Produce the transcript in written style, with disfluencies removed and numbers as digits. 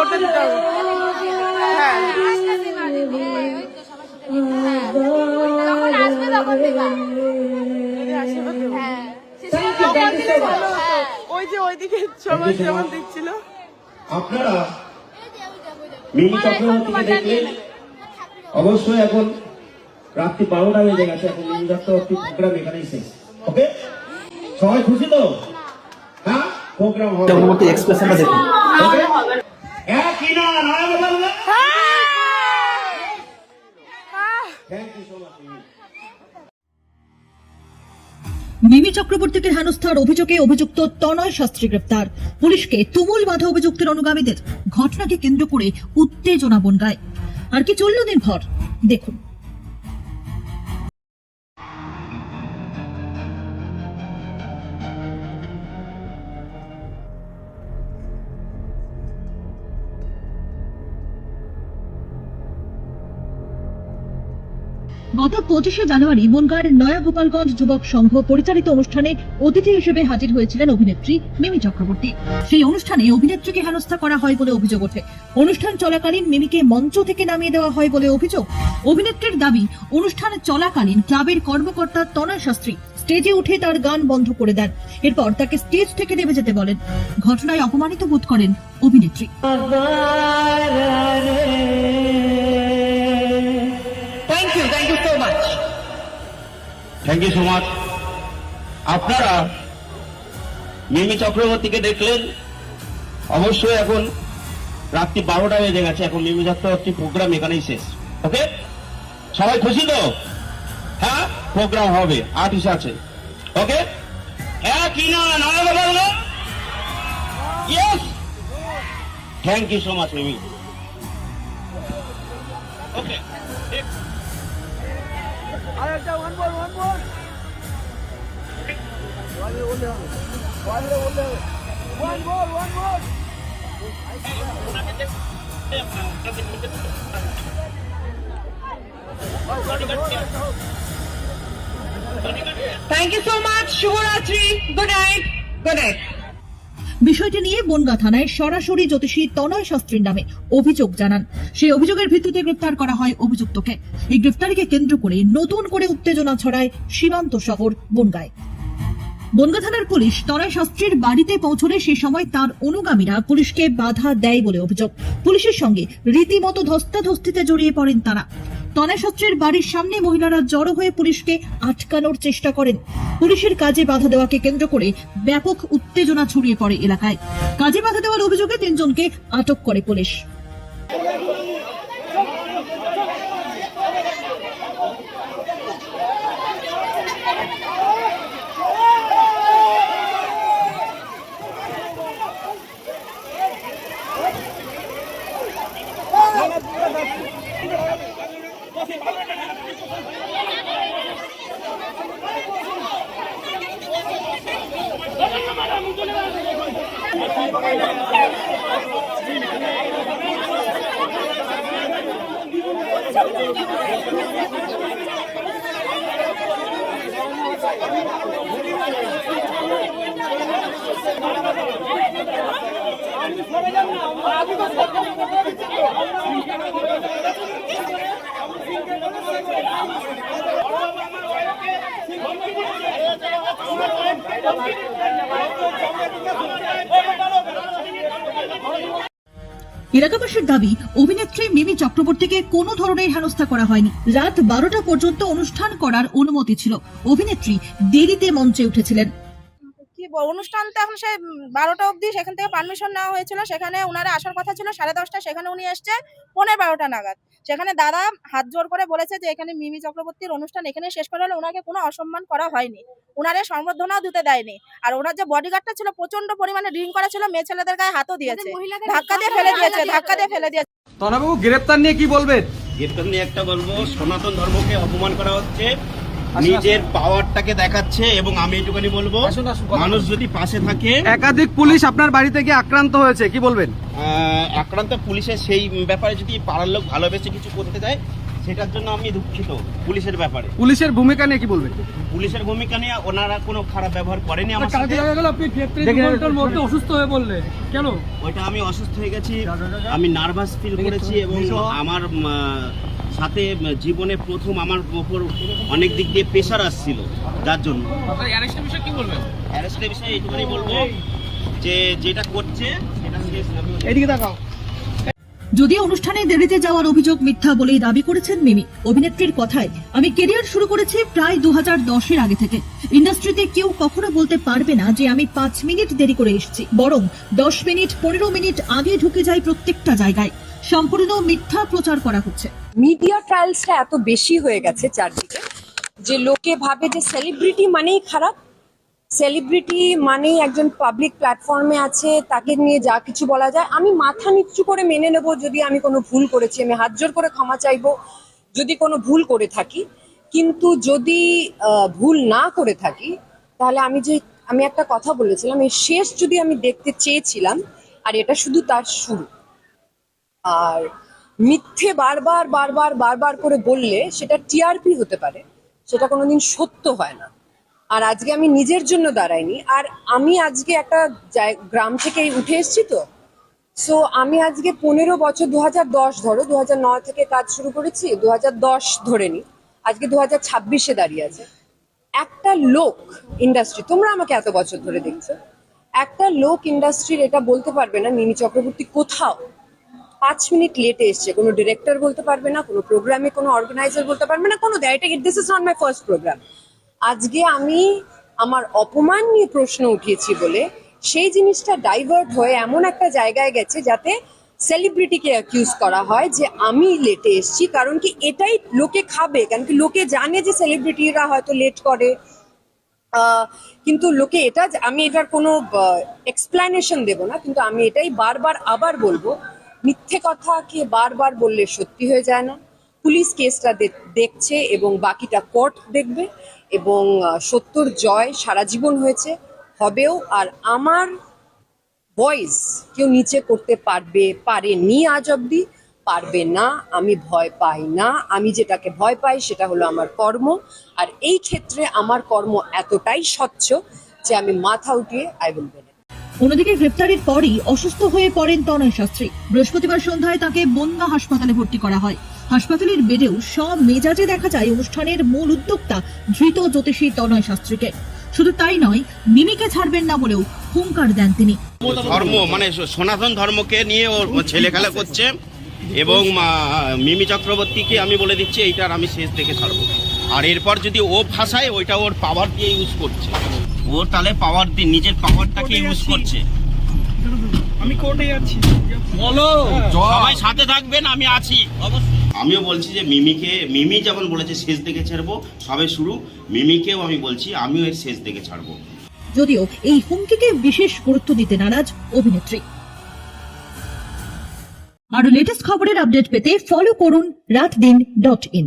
করতে দিতে হবে। হ্যাঁ ওই যে ওইদিকে সবাই যেমন দেখছিল। আপনারা মিমি চক্রবর্তীকে দেখলেন, অবশ্যই এখন রাত্রি 12টা বেজে গেছে, এখন মিমি চক্রবর্তী প্রোগ্রাম এখানেই শেষ। ওকে, সবাই খুশি তো? হ্যাঁ, প্রোগ্রাম হবে। চক্রবর্তী এক্সপ্রেশনটা দেখুন। ওকে, একই না নারায়ণ বাবু। Thank you so much. Mimi চক্রবর্তীকে হেনস্থার অভিযোগে অভিযুক্ত তনয় শাস্ত্রী গ্রেপ্তার। পুলিশকে তুমুল বাধা অভিযুক্তের অনুগামীদের। ঘটনাকে কেন্দ্র করে উত্তেজনা বনগায়। আর কি চলল দিনভর দেখুন। গত 25শে জানুয়ারি বনগাঁর নয়া গোপালগঞ্জ যুবক সংঘ পরিচালিত অনুষ্ঠানে অতিথি হিসেবে হাজির হয়েছিলেন অভিনেত্রী মিমি চক্রবর্তী। সেই অনুষ্ঠানে অভিনেত্রীকে হেনস্থা করা হয় বলে অভিযোগ ওঠে। অনুষ্ঠান চলাকালীন মিমিকে মঞ্চ থেকে নামিয়ে দেওয়া হয় বলে অভিযোগ। অভিনেত্রীর দাবি, অনুষ্ঠান চলাকালীন ক্লাবের কর্মকর্তা তনয় শাস্ত্রী স্টেজে উঠে তার গান বন্ধ করে দেন। এরপর তাকে স্টেজ থেকে নেমে যেতে বলেন। ঘটনায় অপমানিত বোধ করেন অভিনেত্রী। Thank you so much. আপনারা মিমি চক্রবর্তীকে দেখলেন, অবশ্যই এখন রাত্রি 12টা বেজে গেছে, এখন মিমি চক্রবর্তী প্রোগ্রাম এখানেই শেষ। ওকে, সবাই খুশি তো? হ্যাঁ, প্রোগ্রাম হবে, আর্টিস্ট আছে। ওকে, একই না Narayan babu. Yes, thank you so much Mimi. Okay, thank you so much. শুভরাত্রি, গুড নাইট। Good night. বিষয়টি নিয়ে বনগাঁ থানায় সরাসরি জ্যোতিষী তনয় শাস্ত্রীর নামে অভিযোগ জানান। সেই অভিযোগের ভিত্তিতে গ্রেফতার করা হয় অভিযুক্তকে। এই গ্রেফতারিকে কেন্দ্র করে নতুন করে উত্তেজনা ছড়ায় সীমান্ত শহর বনগাঁয়। বনগাঁ থানার পুলিশ তনয় শাস্ত্রীর বাড়িতে পৌঁছলে সে সময় তার অনুগামীরা পুলিশকে বাধা দেয় বলে অভিযোগ। পুলিশের সঙ্গে রীতিমতো ধস্তাধস্তিতে জড়িয়ে পড়েন তারা। তনয় শাস্ত্রীর বাড়ির সামনে মহিলারা জড়ো হয়ে পুলিশকে আটকানোর চেষ্টা করেন। পুলিশের কাজে বাধা দেওয়াকে কেন্দ্র করে ব্যাপক উত্তেজনা ছড়িয়ে পড়ে এলাকায়। কাজে বাধা দেওয়ার অভিযোগে 3 জনকে আটক করে পুলিশ। এলাকাবাসীর দাবি, অভিনেত্রী মিমি চক্রবর্তীকে কোনো ধরনের হেনস্থা করা হয়নি। রাত 12টা পর্যন্ত অনুষ্ঠান করার অনুমতি ছিল। অভিনেত্রী দেরিতে মঞ্চে উঠেছিলেন। কি অনুষ্ঠান তো এখন সে 12টা অবধি, সেখান থেকে পারমিশন নেওয়া হয়েছিল। সেখানে ওনারা আসার কথা ছিল 10:30টা, সেখানে উনি এসছে 12:15 নাগাদ। সেখানে দাদা হাত জোর করে বলেছে যে এখানে মিমি চক্রবর্তীর অনুষ্ঠান এখানে শেষ করা হলে ওনাকে কোনো অসম্মান করা হয়নি, ওনারে সংবর্ধনাও দিতে দেয়নি। আর ওনার যে বডিগার্ডটা ছিল প্রচন্ড পরিমাণে ড্রিঙ্ক করা ছিল, মেয়ে ছেলেদের গায়ে হাতও দিয়েছে, ধাক্কা দিয়ে ফেলে দিয়েছে। তনাবাবু, গ্রেপ্তার নিয়ে কি বলবেন? গ্রেপ্তার নিয়ে একটা বলবো, সনাতন ধর্মকে অপমান করা হচ্ছে, নিজের পাওয়ারটাকে দেখাচ্ছে। এবং আমি এটুকুনি বলবো, মানুষ যদি পাশে থাকে। একাধিক পুলিশ আপনার বাড়িতে গিয়ে আক্রান্ত হয়েছে, কি বলবেন? আক্রান্ত পুলিশের সেই ব্যাপারে যদি পাড়ার লোক ভালোবেসে কিছু করতে যায়, সেটার জন্য আমি দুঃখিত পুলিশের ব্যাপারে। পুলিশের ভূমিকা নিয়ে কি বলবেন? পুলিশের ভূমিকা নিয়ে ওনারা কোনো খারাপ ব্যবহার করেনি আমার কালকে সাথে। দেখা গেল আপনি 33 ঘন্টার মধ্যে অসুস্থ হয়ে পড়লেন, কেন? ওইটা আমি অসুস্থ হয়ে গেছি, আমি নার্ভাস ফিল করেছি এবং আমার সাথে জীবনে প্রথম আমার উপর অনেক দিক দিয়ে প্রেশার আসছিল, যার জন্য। অ্যারেস্টের বিষয়ে কি বলবেন? অ্যারেস্টের বিষয়ে এইটুকুনি বলবো যে যেটা করছে সেটা শেষ। এদিকে তাকাও। যদিও অনুষ্ঠানে দেরিতে যাওয়ার অভিযোগ মিথ্যা বলেই দাবি করেছেন মিমি। অভিনেত্রীর কথায়, আমি কেরিয়ার শুরু করেছি প্রায় 2010-এর আগে থেকে। ইন্ডাস্ট্রিতে কেউ কখনো বলতে পারবে না যে আমি 5 মিনিট দেরি করে এসেছি, বরং 10 মিনিট 15 মিনিট আগে ঢুকে যাই প্রত্যেকটা জায়গায়। সম্পূর্ণ মিথ্যা প্রচার করা হচ্ছে। মিডিয়া ট্রায়ালসটা এত বেশি হয়ে গেছে চারদিকে যে লোকে ভাবে যে সেলিব্রিটি মানেই খারাপ, সেলিব্রিটি মানেই একজন পাবলিক প্ল্যাটফর্মে আছে, তাকে নিয়ে যা কিছু বলা যায়। আমি মাথা নিচু করে মেনে নেব যদি আমি কোনো ভুল করেছি, আমি হাত জোর করে ক্ষমা চাইবো যদি কোনো ভুল করে থাকি। কিন্তু যদি ভুল না করে থাকি তাহলে আমি একটা কথা বলেছিলাম, এই শেষ যদি আমি দেখতে চেয়েছিলাম, আর এটা শুধু তার শুরু। আর মিথ্যে বারবার বারবার বারবার করে বললে সেটা টিআরপি হতে পারে, সেটা কোনোদিন সত্য হয় না। আর আজকে আমি নিজের জন্য দাঁড়াইনি, আর আমি আজকে একটা গ্রাম থেকে উঠে এসেছি, তো সো আমি আজকে 15 বছর 2010 ধরো, 2009 থেকে কাজ শুরু করেছি, 2010 ধরে নি, আজকে 2026-এ দাঁড়িয়ে আছে। একটা লোক ইন্ডাস্ট্রি, তোমরা আমাকে এত বছর ধরে দেখছো, একটা লোক ইন্ডাস্ট্রির এটা বলতে পারবে না মিমি চক্রবর্তী কোথাও 5 মিনিট লেটে এসছে। কোনো ডিরেক্টর বলতে পারবে না, কোনো প্রোগ্রামে কোনো অর্গানাইজার বলতে পারবে না, কোনো this is not my first program. আজকে আমি আমার অপমান নিয়ে প্রশ্ন উঠিয়েছি বলে সেই জিনিসটা ডাইভার্ট হয়ে এমন একটা জায়গায় গেছে যাতে সেলিব্রিটিকে অ্যাকিউজ করা হয় যে আমি লেটে এসছি। কারণ কি এটাই লোকে খাবে, কারণ কি লোকে জানে যে সেলিব্রিটিরা হয়তো লেট করে, কিন্তু লোকে এটা, আমি এটার কোনো এক্সপ্লেনেশন দেব না, কিন্তু আমি এটাই বারবার আবার বলবো, মিথ্যে কথা কে বারবার বললে সত্যি হয়ে যায় না। পুলিশ কেসটা দেখছে এবং বাকিটা কোর্ট দেখবে, এবং সত্যর জয় সারা জীবন হয়েছে, হবেও। আর আমার ভয়েস কেউ নিচে করতে পারেনি আজ অব্দি, পারবে না। আমি ভয় পাই না, আমি যেটাকে ভয় পাই সেটা হলো আমার কর্ম। আর এই ক্ষেত্রে আমার কর্ম এতটাই স্বচ্ছ যে আমি মাথা উঠিয়ে আই উইল উইন। অন্যদিকে গ্রেপ্তারের পরই অসুস্থ হয়ে পড়েন তনয় শাস্ত্রী। বৃহস্পতিবার সন্ধ্যায় তাকে বনগাঁ হাসপাতালে ভর্তি করা হয়। হাসপাতালের বেডেও সব মেজাজে দেখা যায় অনুষ্ঠানের মূল উদ্যোক্তা ধৃত জ্যোতিষী তনয় শাস্ত্রীকে। শুধু তাই নয়, মিমিকে ছাড়বেন না বলেও হুঙ্কার দেন তিনি। ধর্ম মানে সনাতন ধর্মকে নিয়ে ওর ছেলে খেলা করছে, এবং মিমি চক্রবর্তীকে আমি বলে দিচ্ছি এইটার আমি শেষ দেখে ছাড়বো। আর এরপর যদি ও ভাষায়, ওইটা ওর পাওয়ার দিয়ে ইউজ করছে, ওর তাহলে পাওয়ার দিয়ে নিজের পাওয়ারটাকে ইউজ করছে। আমি কোর্টে যাচ্ছি, বলো সবাই সাথে থাকবেন, আমি আছি অবশ্যই। আমিও বলছি যে মিমি যেমন বলেছে শেষ দেখে ছাড়বো, সবে শুরু, মিমিকেও আমি বলছি আমিও এর শেষ দেখে ছাড়বো। যদিও এই হুমকিকে বিশেষ গুরুত্ব দিতে নারাজ অভিনেত্রী। আরো লেটেস্ট খবরের আপডেট পেতে ফলো করুন রাতদিন.in।